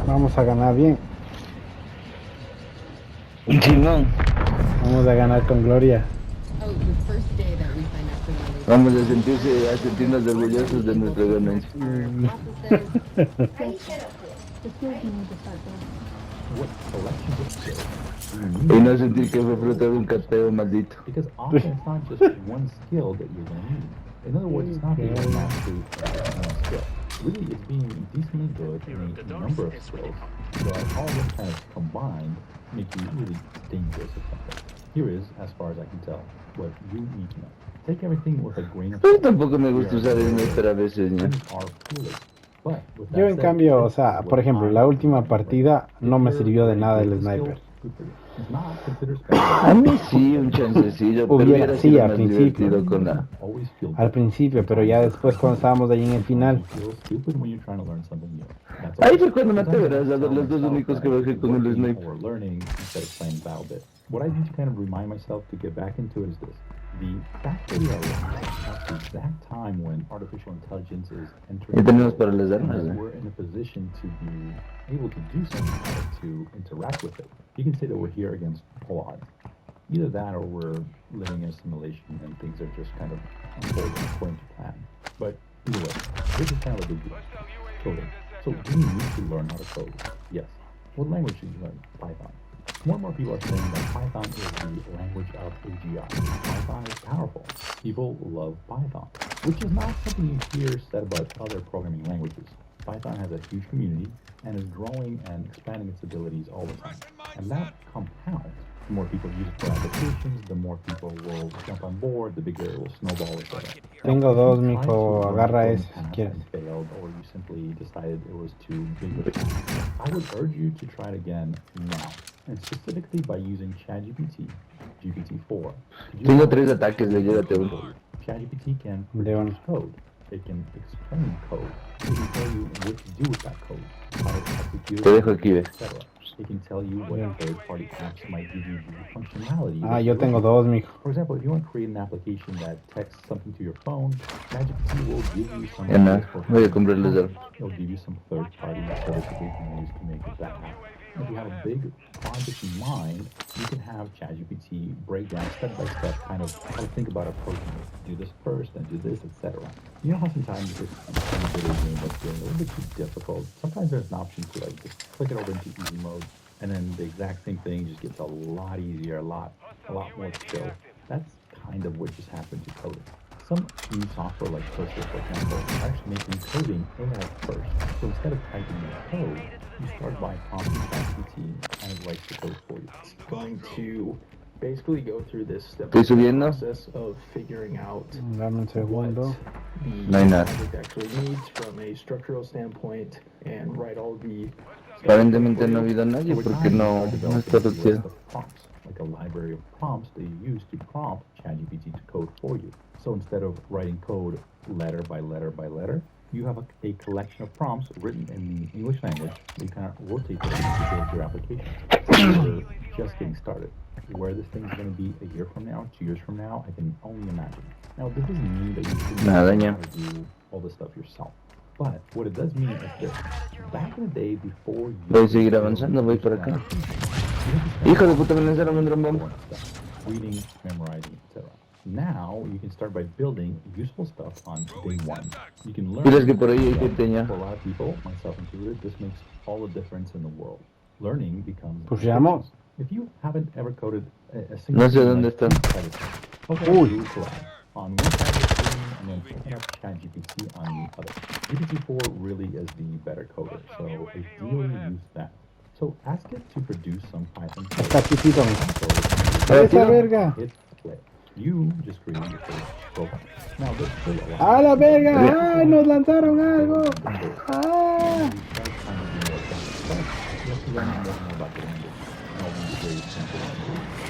Vamos a ganar bien. Simón, Vamos a ganar con gloria. vamos a sentirnos orgullosos de nuestra ganancia. Y no sentir que fue fruto de un cateo maldito. Because often it's not just one skill that you're going to need. In other words, it's not being able to master one skill. Really, it's being decently good in a number of skills, but all of them kind of combined make you really dangerous at something. Here is, as far as I can tell, what you need to know. Take everything with a grain of Pero salt. tampoco me gusta usar el sniper a veces, ¿no? Things are foolish. But with Yo that en said, cambio, o this sea, is por what ejemplo, I la última recommend. partida no me If you're sirvió de nada already el good at the sniper. skill, good for you. It's not considered special. A mí sí, un chancecillo, pero Hubiera, hubiera sí, sido al más principio. divertido con la... Always feel Al good. principio, pero ya después cuando estábamos ahí en el final. Sometimes you feel stupid when you're trying to learn something new. That's Ahí okay. fue cuando maté, Sometimes I ¿verdad? tell Los dos myself únicos that que I should bajé be con el working sniper. or learning instead of playing Battle.net. What I need to kind of remind myself to get back into it is this. The fact that we are alive at the exact time when artificial intelligence is entering Y the tenemos world, para las and armas, that ¿eh? we're in a position to be able to do something about it, to interact with it. You can say that we're here against all odds. Either that or we're living in a simulation and things are just kind of unfolding according to plan. But either way, this is kind of a big deal. Coding. So do you need to learn how to code? Yes. What language should you learn? Python. More and more people are saying that Python is the language of AGI. Python is powerful. People love Python, which is not something you hear said about other programming languages. Python has a huge community and is growing and expanding its abilities all the time. And that compounds. The more people use it for applications, the more people will jump on board, the bigger it will snowball, etc. Tengo dos, mijo, agarra ese si quieres. And failed, or you simply decided it was too big of a task. I would urge you to try it again now, and specifically by using ChatGPT, GPT-4. Tengo 3 ataques, le llévate uno. ChatGPT can Leon. produce code. It can explain code. It can tell you what to do with that code, how to execute Te dejo it, aquí, ve. etc. It can tell you what Yeah. third-party apps might give you the functionality. Ah, that yo you're tengo looking for. dos, mijo. For example, if you want to create an application that texts something to your phone, ChatGPT will give you some Ya nada, ideas for voy a how to comprar do las it. armas. It'll give you some third-party services that you can use to make it that app. If you have a big project in mind, you can have ChatGPT break down step by step kind of how to think about approaching it. Do this first, then do this, etc. You know how sometimes if in a video game that's getting a little bit too difficult, sometimes there's an option to like just click it over into easy mode, and then the exact same thing just gets a lot easier, a lot more chill. That's kind of what just happened to coding. Some new software like Cursor, for example, are actually making coding AI first. So instead of typing in code, you start by prompting ChatGPT and it writes the code for you. It's going to basically go through this step Estoy subiendo. process of figuring out Dame un what segundo. the No hay nada. project actually needs from a structural standpoint and write all the Aparentemente no ha habido nadie Over porque time, you no, start no está developing a list anunciado. of prompts, like a library of prompts that you use to prompt ChatGPT to code for you. So instead of writing code letter by letter by letter, you have a collection of prompts written in the English language that you kind of rotate them to build your application. You're just getting started. Where this thing is going to be a year from now, 2 years from now, I can only imagine. Now, this doesn't mean that you should Nada, know ya. how to do all this stuff yourself. But what it does mean is this. Back in the day, before you... Voy a seguir avanzando, voy por acá. Hijo de puta, me lanzaron un dron bomb. Reading, memorizing, etc. Now, you can start by building useful stuff on day one. You can learn... Pilas que por ahí hay gente ya. For a lot of people, myself included, this makes all the difference in the world. Learning becomes... Pues llamo. If you haven't ever coded a single... No sé dónde está. Uy. On one side of the screen and then picking up ChatGPT on the other. GPT-4 really is the better coder, so ideally use that. So ask it to produce some Python code. Está quitito, mijo. Ahora ¡Esa sí. verga! Hit play. You just created your first program. Now there's still a lot. ¡A la verga! ¡Ay, nos lanzaron algo! ¡Ah!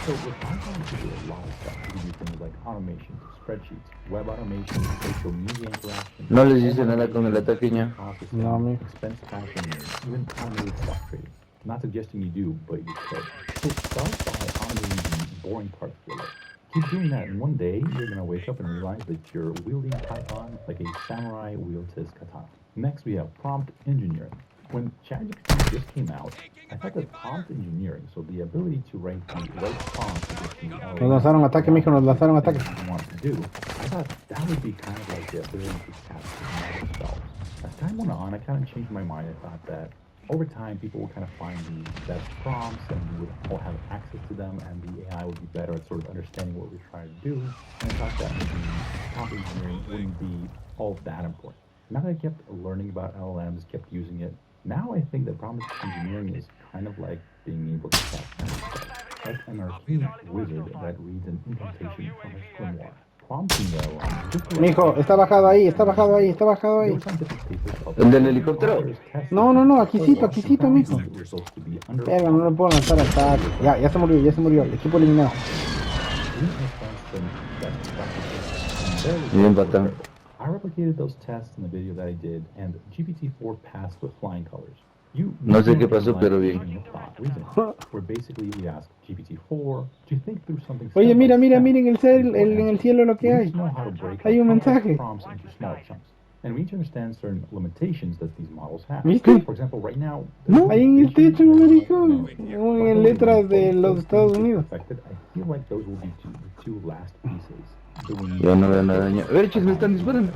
So with Python, you can do a lot of stuff. You can do things like automation, spreadsheets, web automation, social media interaction. No les hice nada con el ataque, ña. Processing, No, me. expense tracking, even automated stock trading. Not suggesting you do, but you could. So start by automating the boring parts of your life. Keep doing that, and one day you're gonna wake up and realize that you're wielding Python like a samurai wields his katana. Next, we have prompt engineering. When ChatGPT just came out, I thought that prompt engineering, so the ability to write the right prompt to get the Nos lanzaron ataque, mijo, nos lanzaron ataque. things you want to do, I thought that would be kind of like the ability to tap themselves. As time went on, I kind of changed my mind. I thought that over time, people would kind of find the best prompts and we would all have access to them, and the AI would be better at sort of understanding what we're trying to do. And I thought that maybe prompt engineering wouldn't be all that important. Now that I kept learning about LLMs, kept using it, now I think that prompt engineering is kind of like being able to tap like an arcane wizard that reads an incantation from his grimoire. Prompting the LLM just like Mijo, está bajado ahí, está bajado ahí, está bajado ahí. there were scientific papers ¿El del published helicóptero? authors tested No, no, no, the aquícito, whole aquícito, and mijo. found that it was supposed to be under Verga, no le puedo lanzar ataque. Ya se murió, ya se murió. El equipo eliminado. Bien, patán. I replicated those tests in the video that I did, and GPT-4 passed with flying colors. No sé qué pasó, pero bien. Where basically we ask GPT-4 to think through something. Oye, step by mira, mira, step. mira en el cielo lo que We hay. need to know how to break Hay up un complex mensaje. prompts into small chunks. And we need to understand certain limitations that these models have. ¿Viste? For example, right now, No, ahí en el techo, maricón. En letras de los Estados Unidos. Affected, I feel like those will be the two last pieces. So we need Ya no veo nada daño. A ver, chis, me están disparando.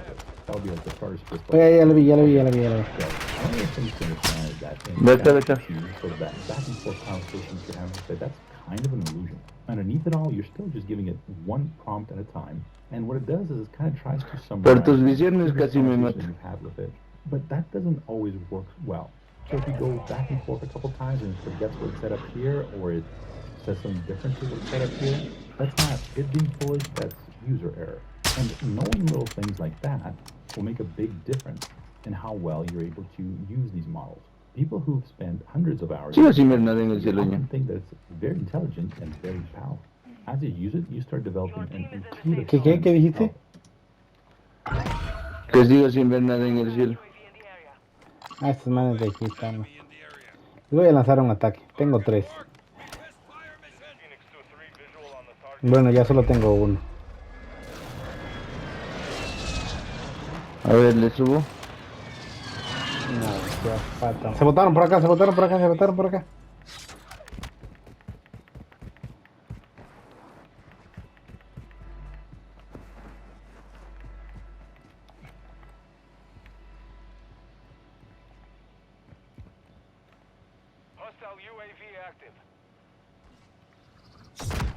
That'll be like the first twist. Oye, ya lo vi, ya lo vi, ya lo vi, ya lo vi. So, one of the things to understand is that in Vete, vete. ChatGPT, sort of that back and forth conversations you're having, but that's kind of an illusion. Underneath it all, you're still just giving it one prompt at a time, and what it does is it kind of tries to summarize Por tus visiones previous casi me conversations mata. you've had with it, but that doesn't always work well. So if you go back and forth a couple times and it forgets what it said up here, or it says something different to what it said up here, that's not it being foolish, that's user error. And knowing little things like that will make a big difference in how well you're able to use these models. People who've spent hundreds of hours Sigo sin ver nada en el cielo ya. often think that it's very intelligent and very powerful. As you use it, you start developing an intuitive ¿Qué sense dijiste? Que sigo sin ver nada en el cielo. Ah, estos manes de aquí están. Les voy a lanzar un ataque. Tengo 3. Bueno, ya solo tengo uno. A ver, le subo. No, ya falta. Se botaron por acá, se botaron por acá, se botaron por acá. Hostile UAV active.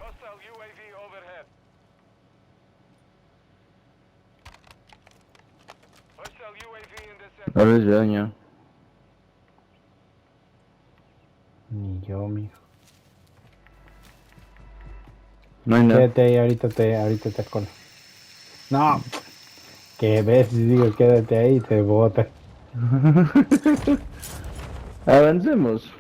Hostile UAV overhead. Hostile UAV in the center. A ver, ya daño. Ni yo, mijo. No hay nada. Quédate ahí, ahorita te cola. No. Que ves, digo, quédate ahí y te bota. Avancemos.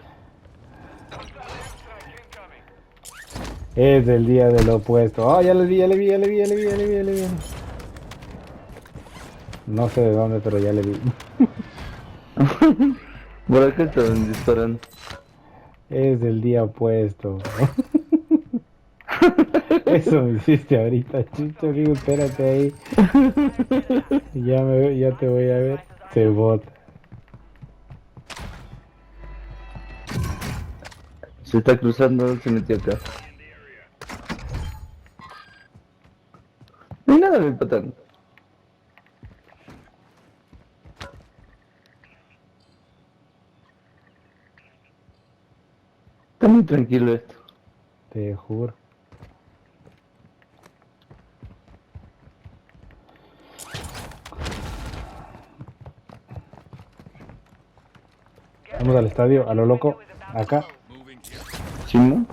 Es el día del opuesto. Oh, ya le vi. No sé de dónde, pero ya le vi. Por acá estaban disparando. Es el día opuesto. Eso me hiciste ahorita, chucho, digo, espérate ahí. Ya te voy a ver. Se bota. Se está cruzando, se metió acá. No hay nada, mi patán. Está muy tranquilo esto. Te juro. Vamos al estadio, a lo loco, acá. ¿Sí, no?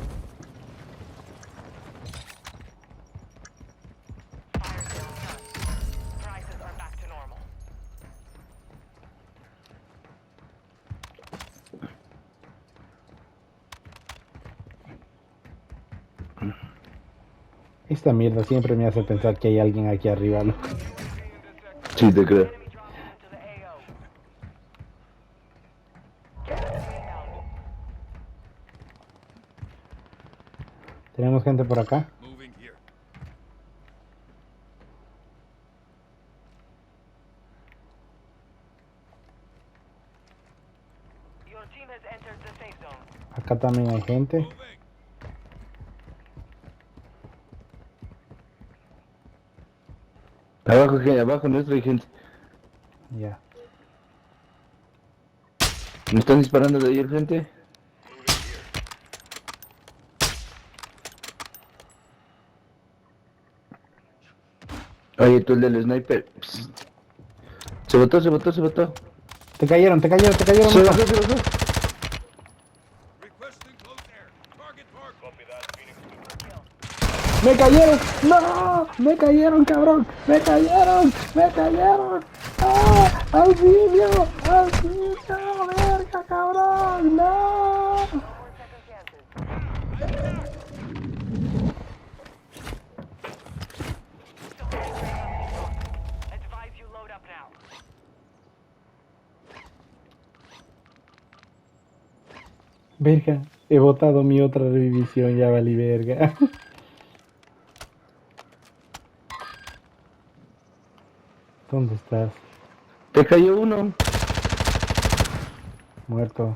Prices are back to normal. Esta mierda siempre me hace pensar que hay alguien aquí arriba, loco. Sí, te creo. Enemy dropping into the AO. Tenemos gente por acá. the safe zone. Acá también hay gente. Abajo, abajo nuestro hay gente. Ya. ¿Me están disparando de ahí al frente? Oye, tú el del sniper. Psst. Se botó. Te cayeron, Se mijo. botó. ¡Me cayeron! ¡No! ¡Me cayeron, cabrón! ¡Me cayeron! ¡Ah! ¡Auxilio! ¡Verga, cabrón! ¡No! Advise you load up now. Verga, he botado mi otra revisión, ya valí verga. ¿Dónde estás? Te cayó uno. Muerto.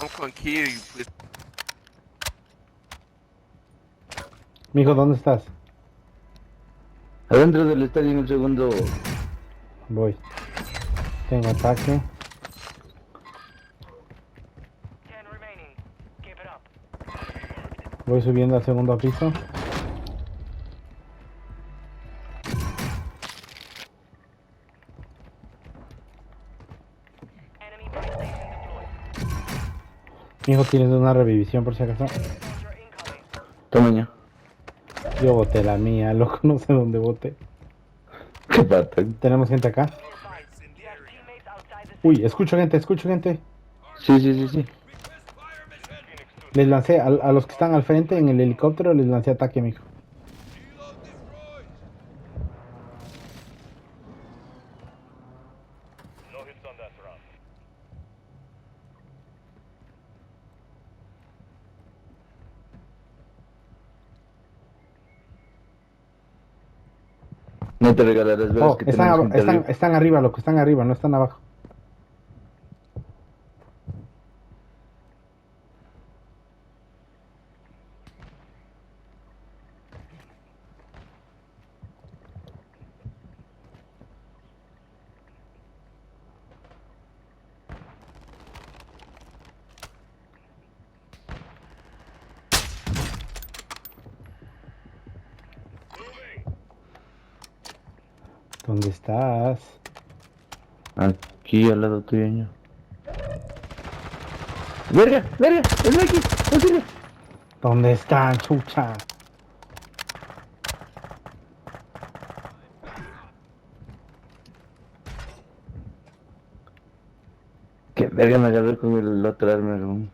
I'm gonna kill you, please. Mijo, ¿dónde estás? Adentro del estadio en el segundo. Voy. Tengo ataque. 10 remaining. Keep it up. Voy subiendo al segundo piso. Enemy base station deployed. Mijo, tienes una revivisión por si acaso. Soldier incoming. Tamaño. Yo boté la mía, loco, no sé dónde boté. Qué pata. Tenemos gente acá. Be advised, you have teammates outside the Uy, escucho gente. Sí. Les lancé a los que están al frente en el helicóptero, les lancé ataque, mijo. No hits on that round. No te regalarás veras Oh, que tenemos gente arriba. están arriba, loco, están arriba, no están abajo. ¿Dónde estás? Aquí al lado tuyo, ño. ¡Verga! ¡Es aquí! ¡Auxilio! ¿Dónde están, chucha? ¡Qué verga me agarré con el otro arma, güey!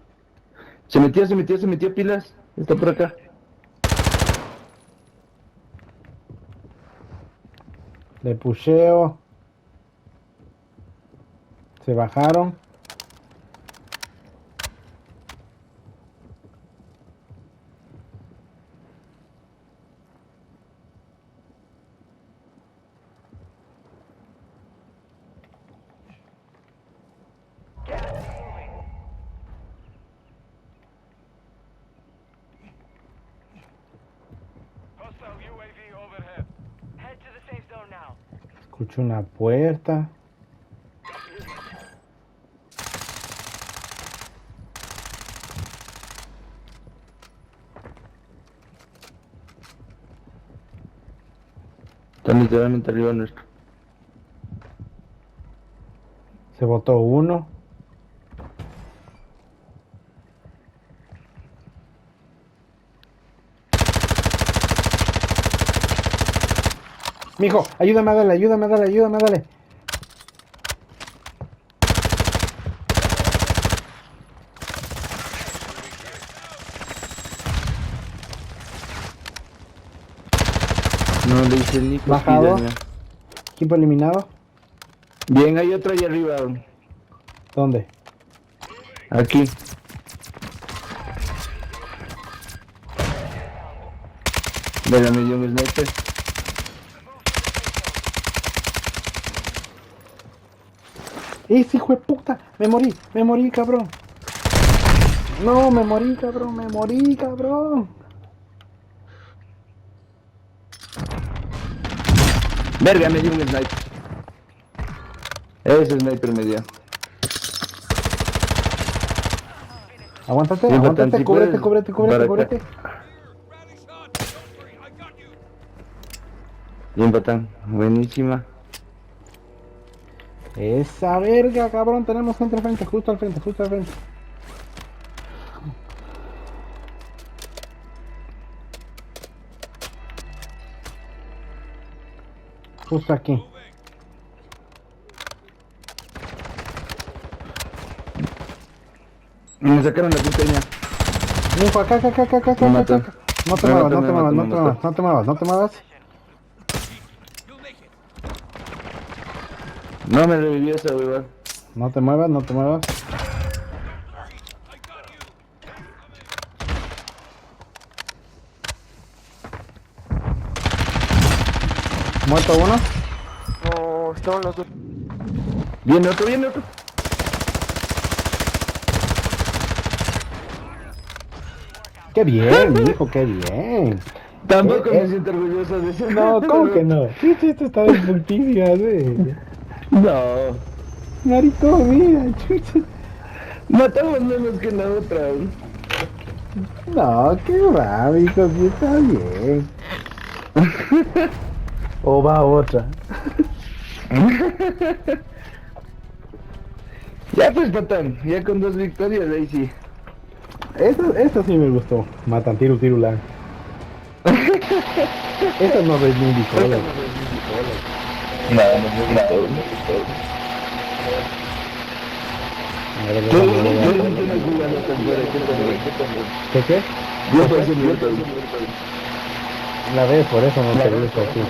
Se metió pilas. Está por acá. Le pusheo. Se bajaron. Gas is moving. Hostile UAV overhead. Head to the safe zone now. Escucho una puerta. Están literalmente arriba nuestro. Se botó uno. Mijo, ayúdame a darle. No le hice ni Bajado. cosquillas, Equipo eliminado. ño. Bien, hay otro ahí arriba. ¿Dónde? Aquí. Venga, me dio un sniper. ¡Ese hijo de puta! Me morí, cabrón. No, me morí, cabrón, me morí, cabrón. Verga, me dio un sniper. Ese sniper me dio. Aguántate, Sí, aguántate, Patán, sí cúbrete, puedes. cúbrete, Para cúbrete, acá. cúbrete. Bien, Patán. Buenísima. Esa verga, cabrón, tenemos gente al frente, justo al frente, justo al frente. Justo aquí. Me sacaron la punteña. Hijo, acá, acá, acá, acá, acá, Me acá, mató. acá. No te Me muevas, mató, no te me muevas, no mató, te me muevas, mató. no te muevas, no te muevas. No me revivió esa hueva. No te muevas, no te muevas. Muerto uno. No, estaban los dos. Viene otro, viene otro. Qué bien, hijo, qué bien. Tampoco me siento orgulloso de eso. No, ¿cómo que no? Sí, esto está de puntísima, güey. No. Maricón, mira, chucha. Matamos menos que la otra. No, qué va, hijo, sí está bien. O va otra. Ya pues, Patán. Ya con 2 victorias, ahí sí. Eso sí me gustó. Matan, tirulán. Eso no reivindicó. No, no me gustó. Yo no estoy jugando tan fuera. ¿Qué qué? Yo pasé muerto. La ves, por eso no te gusta así.